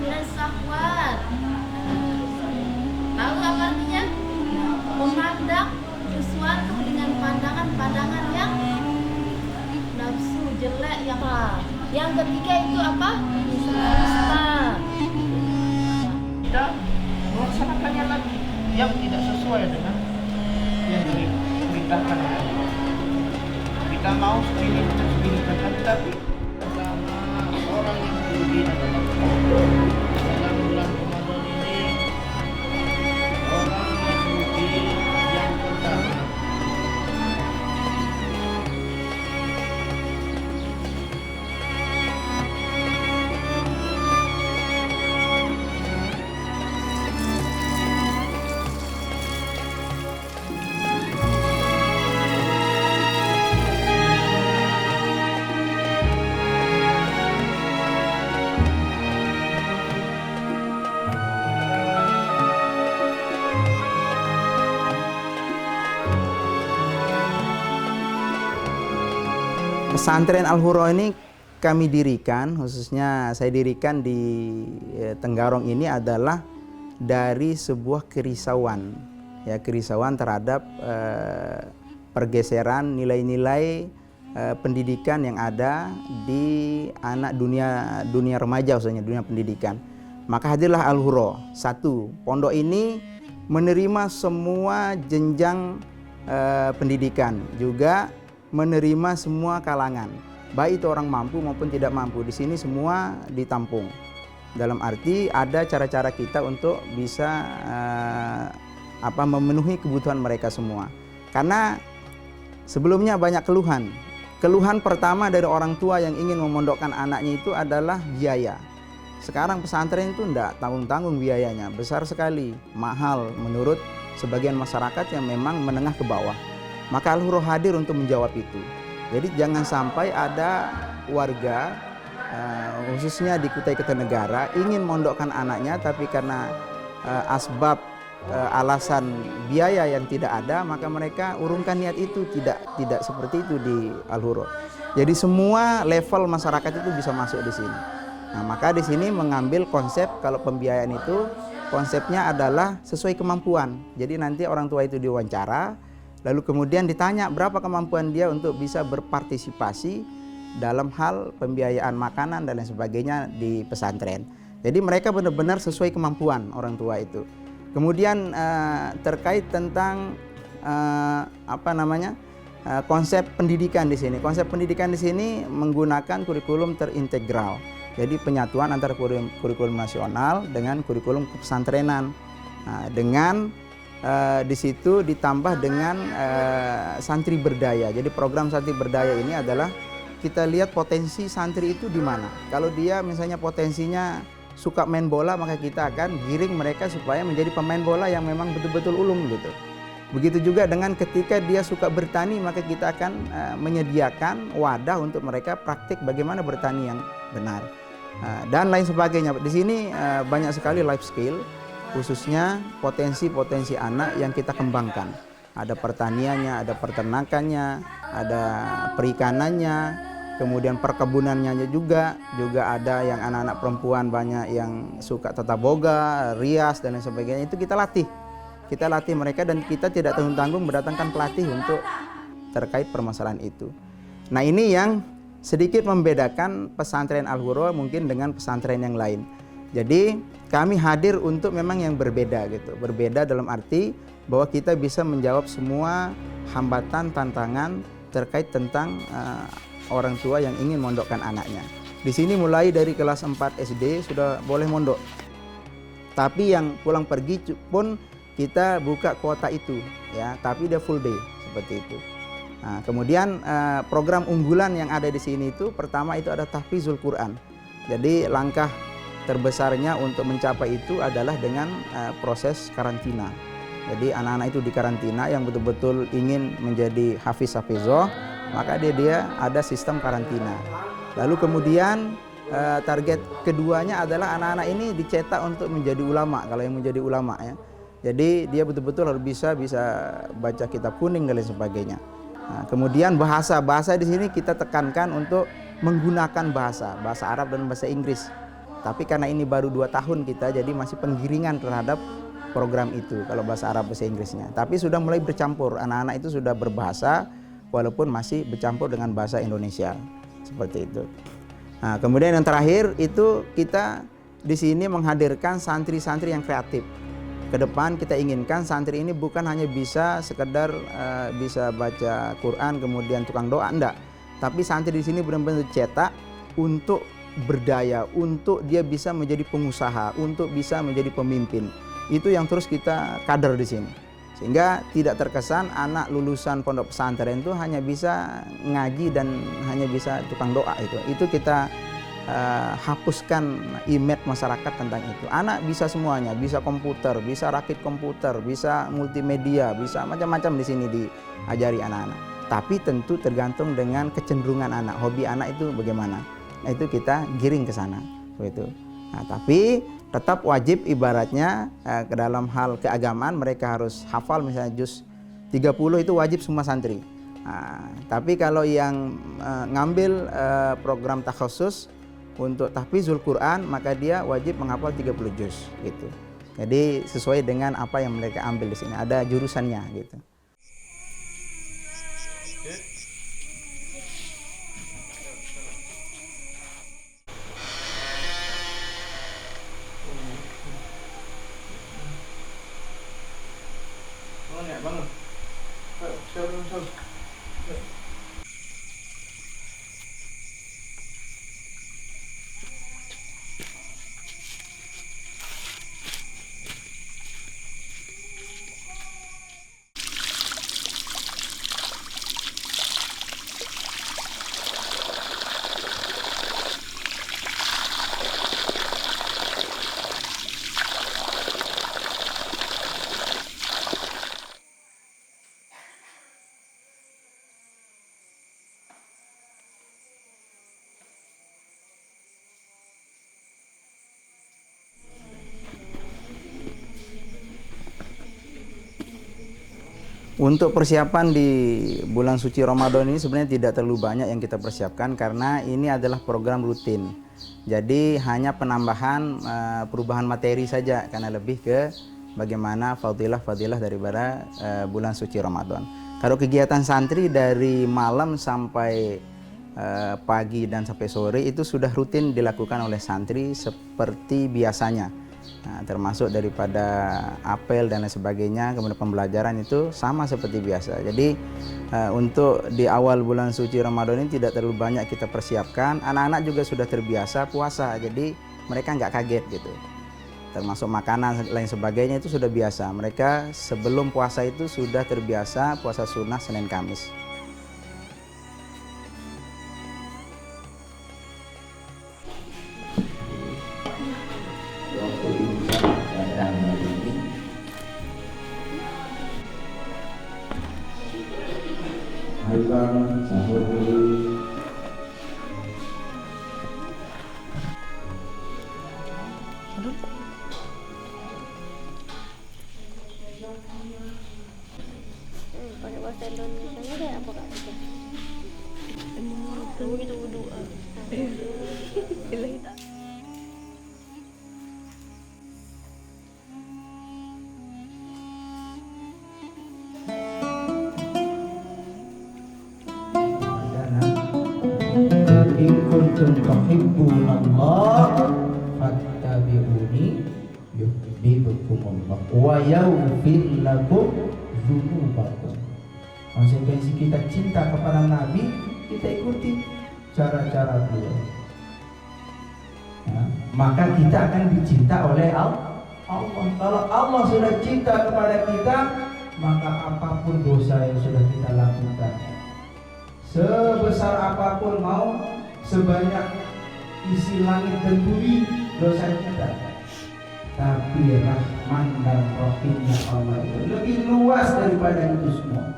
minas syahwat. Tahu apa artinya? Memandang sesuatu dengan pandangan-pandangan yang nafsu, jelek, yang yang ketiga itu apa? Dusta. Kita melaksanakannya lagi yang tidak sesuai dengan yang diperintahkan oleh Allah. Kita mau segini tapi pertama orang yang diuji adalah dalam bulan Ramadan ini orang yang diuji yang pertama Pesantren Al-Huro ini kami dirikan, khususnya saya dirikan di Tenggarong ini adalah dari sebuah kerisauan, ya, kerisauan terhadap pergeseran nilai-nilai pendidikan yang ada di anak dunia remaja, khususnya dunia pendidikan. Maka hadirlah Al-Huro. Satu, pondok ini menerima semua jenjang pendidikan, juga menerima semua kalangan, baik itu orang mampu maupun tidak mampu. Di sini semua ditampung. Dalam arti ada cara-cara kita untuk bisa memenuhi kebutuhan mereka semua. Karena sebelumnya banyak keluhan. Keluhan pertama dari orang tua yang ingin memondokkan anaknya itu adalah biaya. Sekarang pesantren itu tidak tanggung-tanggung biayanya, besar sekali, mahal menurut sebagian masyarakat yang memang menengah ke bawah. Maka Al-Huro hadir untuk menjawab itu. Jadi jangan sampai ada warga, khususnya di Kutai Kertanegara, ingin mondokkan anaknya, tapi karena asbab alasan biaya yang tidak ada, maka mereka urungkan niat itu. Tidak seperti itu di Al-Huro. Jadi semua level masyarakat itu bisa masuk di sini. Nah, maka di sini mengambil konsep kalau pembiayaan itu konsepnya adalah sesuai kemampuan. Jadi nanti orang tua itu diwawancara, lalu kemudian ditanya berapa kemampuan dia untuk bisa berpartisipasi dalam hal pembiayaan makanan dan lain sebagainya di pesantren. Jadi mereka benar-benar sesuai kemampuan orang tua itu. Kemudian terkait tentang konsep pendidikan di sini. Konsep pendidikan di sini menggunakan kurikulum terintegral. Jadi penyatuan antara kurikulum nasional dengan kurikulum kepesantrenan. Nah, dengan di situ ditambah dengan santri berdaya. Jadi program santri berdaya ini adalah kita lihat potensi santri itu di mana. Kalau dia misalnya potensinya suka main bola, maka kita akan giring mereka supaya menjadi pemain bola yang memang betul-betul ulung gitu. Begitu juga dengan ketika dia suka bertani, maka kita akan menyediakan wadah untuk mereka praktik bagaimana bertani yang benar. Dan lain sebagainya. Di sini banyak sekali life skill, khususnya potensi-potensi anak yang kita kembangkan. Ada pertaniannya, ada peternakannya, ada perikanannya, kemudian perkebunannya juga ada yang anak-anak perempuan banyak yang suka tata boga, rias dan lain sebagainya. Itu kita latih mereka dan kita tidak tanggung-tanggung mendatangkan pelatih untuk terkait permasalahan itu. Nah, ini yang sedikit membedakan pesantren Al-Huro mungkin dengan pesantren yang lain. Jadi kami hadir untuk memang yang berbeda gitu. Berbeda dalam arti bahwa kita bisa menjawab semua hambatan, tantangan terkait tentang orang tua yang ingin mondokkan anaknya. Di sini mulai dari kelas 4 SD sudah boleh mondok. Tapi yang pulang pergi pun kita buka kuota itu ya, tapi dia full day seperti itu. Nah, kemudian program unggulan yang ada di sini itu pertama itu ada tahfizul Quran. Jadi langkah terbesarnya untuk mencapai itu adalah dengan proses karantina. Jadi anak-anak itu dikarantina yang betul-betul ingin menjadi hafiz-hafizah, maka dia ada sistem karantina. Lalu kemudian target keduanya adalah anak-anak ini dicetak untuk menjadi ulama, kalau yang menjadi ulama ya. Jadi dia betul-betul harus bisa baca kitab kuning dan lain sebagainya. Nah, kemudian bahasa di sini kita tekankan untuk menggunakan bahasa Arab dan bahasa Inggris. Tapi karena ini baru 2 tahun kita, jadi masih penggiringan terhadap program itu kalau bahasa Arab bahasa Inggrisnya. Tapi sudah mulai bercampur, anak-anak itu sudah berbahasa walaupun masih bercampur dengan bahasa Indonesia seperti itu. Nah, kemudian yang terakhir itu kita di sini menghadirkan santri-santri yang kreatif. Ke depan kita inginkan santri ini bukan hanya bisa sekedar bisa baca Quran kemudian tukang doa, enggak. Tapi santri di sini benar-benar cetak untuk berdaya, untuk dia bisa menjadi pengusaha, untuk bisa menjadi pemimpin. Itu yang terus kita kader di sini. Sehingga tidak terkesan anak lulusan pondok pesantren itu hanya bisa ngaji dan hanya bisa tukang doa itu. Itu kita hapuskan image masyarakat tentang itu. Anak bisa semuanya, bisa komputer, bisa rakit komputer, bisa multimedia, bisa macam-macam di sini diajari anak-anak. Tapi tentu tergantung dengan kecenderungan anak, hobi anak itu bagaimana. Nah, itu kita giring ke sana, begitu. Nah, tapi tetap wajib ibaratnya ke dalam hal keagamaan mereka harus hafal misalnya juz 30 itu wajib semua santri. Nah, tapi kalau yang ngambil program takhusus untuk tahfizul Quran maka dia wajib menghafal 30 juz gitu. Jadi sesuai dengan apa yang mereka ambil di sini, ada jurusannya gitu. Bangun. Bangun. Untuk persiapan di bulan suci Ramadan ini sebenarnya tidak terlalu banyak yang kita persiapkan karena ini adalah program rutin. Jadi hanya penambahan perubahan materi saja karena lebih ke bagaimana fadilah-fadilah daripada bulan suci Ramadan. Kalau kegiatan santri dari malam sampai pagi dan sampai sore itu sudah rutin dilakukan oleh santri seperti biasanya. Nah, termasuk daripada apel dan lain sebagainya, kemudian pembelajaran itu sama seperti biasa. Jadi untuk di awal bulan suci Ramadan ini tidak terlalu banyak kita persiapkan. Anak-anak juga sudah terbiasa puasa, jadi mereka nggak kaget gitu. Termasuk makanan lain sebagainya itu sudah biasa. Mereka sebelum puasa itu sudah terbiasa puasa sunnah Senin Kamis. Sahur dulu. Pakai bahasa Indonesia kayak apa kak? Itu wudu. In kuntum tuhibbunallah fattabi'uni yuhibbukumullah wa yaghfir lakum dzunubakum. Konsekuensi kita cinta kepada Nabi, kita ikuti cara-cara beliau. Ya, maka kita akan dicinta oleh Allah. Kalau Allah sudah cinta kepada kita, maka apapun dosa yang sudah kita lakukan, sebesar apapun mau sebanyak isi langit dan bumi dosa kita, tapi Rahman dan Rahimnya Allah itu lebih luas daripada itu semua.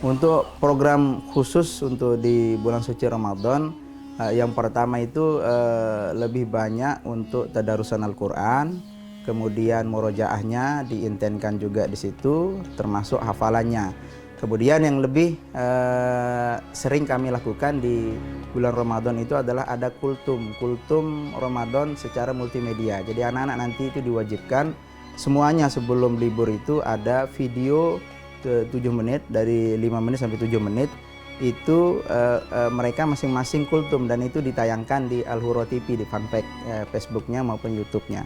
Untuk program khusus untuk di bulan suci Ramadan, yang pertama itu lebih banyak untuk tadarusan Al-Quran, kemudian murojaahnya diintenkan juga di situ, termasuk hafalannya. Kemudian yang lebih sering kami lakukan di bulan Ramadan itu adalah ada kultum Ramadan secara multimedia. Jadi anak-anak nanti itu diwajibkan semuanya sebelum libur itu ada video 7 menit, dari 5 menit sampai 7 menit itu mereka masing-masing kultum, dan itu ditayangkan di Al-Hurra TV, di fanpage Facebooknya maupun YouTube-nya.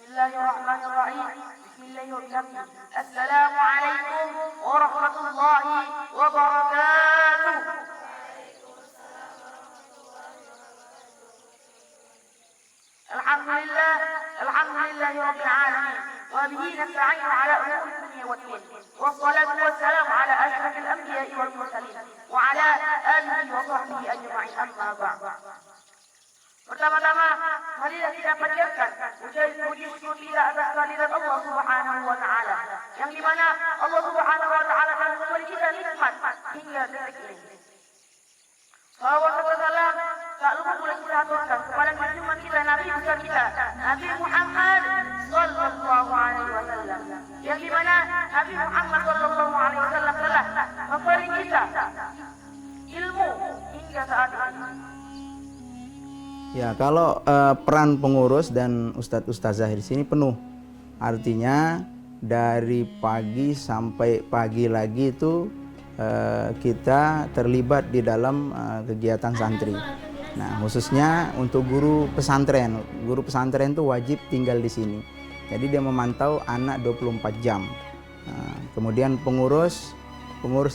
Bismillahirrahmanirrahim. Bismillahirrahmanirrahim. Assalamualaikum warahmatullahi wabarakatuh. Alhamdulillahi rabbil alamin. Wa bihi nasta'inu ala umuri dunya waddin. Wassalatu wassalamu ala asyrafil anbiya'i wal mursalin wa ala alihi wa sahbihi ajma'in, amma ba'd. Pertama-tama, marilah kita panjatkan puji syukur kita atas kehadirat Allah Subhanahu wa taala, yang dimana Allah Subhanahu wa taala telah memberi kita nikmat hingga detik ini. Salawat dan salam tak lupa boleh kita aturkan kepada junjungan kita, Nabi besar kita, Nabi Muhammad sallallahu alaihi wasallam, yang dimana Nabi Muhammad sallallahu alaihi wasallam telah memberi kita ilmu hingga saat ini. Ya, kalau peran pengurus dan ustadz-ustazah di sini penuh. Artinya dari pagi sampai pagi lagi itu kita terlibat di dalam kegiatan santri. Nah, khususnya untuk guru pesantren. Guru pesantren itu wajib tinggal di sini. Jadi dia memantau anak 24 jam. Kemudian pengurus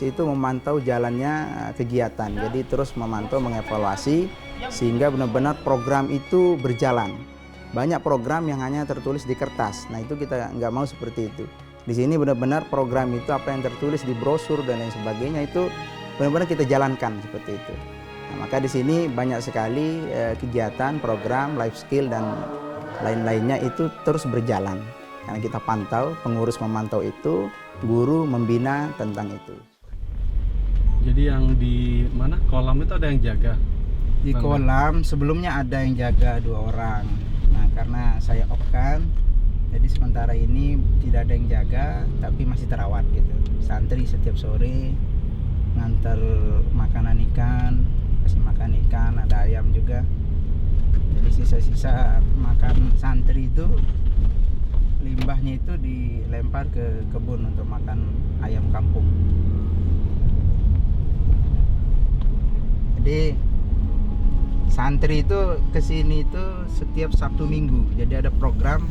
itu memantau jalannya kegiatan. Jadi terus memantau, mengevaluasi sehingga benar-benar program itu berjalan. Banyak program yang hanya tertulis di kertas. Nah, itu kita nggak mau seperti itu. Di sini benar-benar program itu apa yang tertulis di brosur dan lain sebagainya itu benar-benar kita jalankan seperti itu. Nah, maka di sini banyak sekali kegiatan, program, life skill dan lain-lainnya itu terus berjalan. Karena kita pantau, pengurus memantau itu, guru membina tentang itu. Jadi yang di mana kolam itu ada yang jaga? Di kolam sebelumnya ada yang jaga 2 orang. Nah, karena saya off kan, jadi sementara ini tidak ada yang jaga, tapi masih terawat gitu. Santri setiap sore ngantar makanan ikan, kasih makan ikan, ada ayam juga. Jadi sisa-sisa makan santri itu, limbahnya itu dilempar ke kebun untuk makan ayam kampung. Jadi santri itu kesini itu setiap Sabtu Minggu. Jadi ada program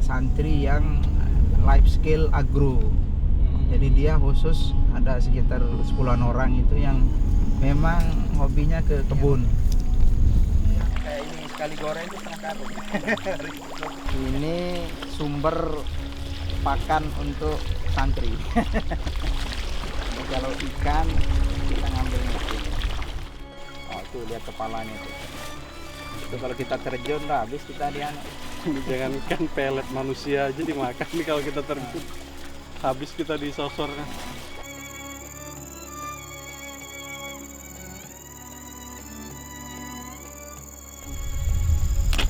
santri yang life skill agro. Jadi dia khusus ada sekitar 10-an orang itu yang memang hobinya ke kebun. Kayak ini sekali goreng itu setengah karung. Ini sumber pakan untuk santri. Jadi kalau ikan kita ngambilnya itu. Oh, tuh lihat kepalanya tuh. Itu kalau kita terjun lah habis kita dia. Jangan ikan pelet manusia aja dimakan nih kalau kita terjun. Habis kita disosor kan.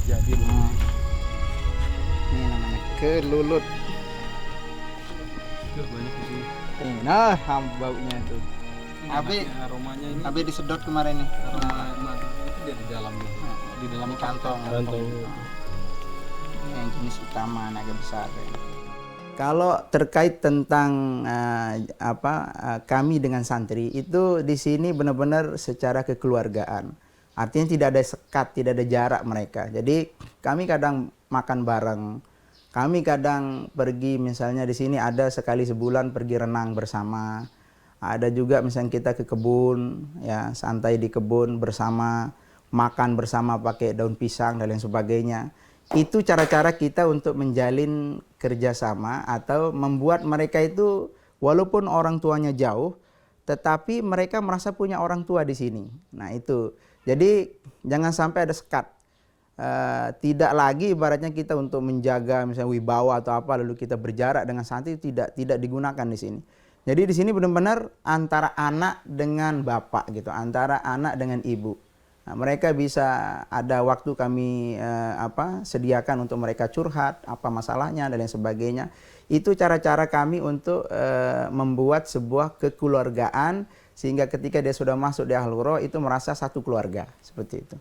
Jadi ini namanya kelulut. Banyak di sini. Nah, baunya tuh. Aromanya ini. Tapi disedot kemarin nih. Aroma madu itu di dalam di dalam kantong. Kantong. Yang jenis utama agak besar. Kalau terkait tentang kami dengan santri itu di sini benar-benar secara kekeluargaan. Artinya tidak ada sekat, tidak ada jarak mereka. Jadi kami kadang makan bareng. Kami kadang pergi misalnya di sini ada sekali sebulan pergi renang bersama. Ada juga misalnya kita ke kebun, ya santai di kebun bersama, makan bersama pakai daun pisang dan lain sebagainya. Itu cara-cara kita untuk menjalin kerjasama atau membuat mereka itu walaupun orang tuanya jauh, tetapi mereka merasa punya orang tua di sini. Nah itu, jadi jangan sampai ada sekat. tidak lagi ibaratnya kita untuk menjaga misalnya wibawa atau apa lalu kita berjarak dengan santri, tidak digunakan di sini. Jadi di sini benar-benar antara anak dengan bapak gitu, antara anak dengan ibu. Nah, mereka bisa ada waktu kami sediakan untuk mereka curhat apa masalahnya dan lain sebagainya. Itu cara-cara kami untuk membuat sebuah kekeluargaan sehingga ketika dia sudah masuk di Ahlul Qura itu merasa satu keluarga seperti itu.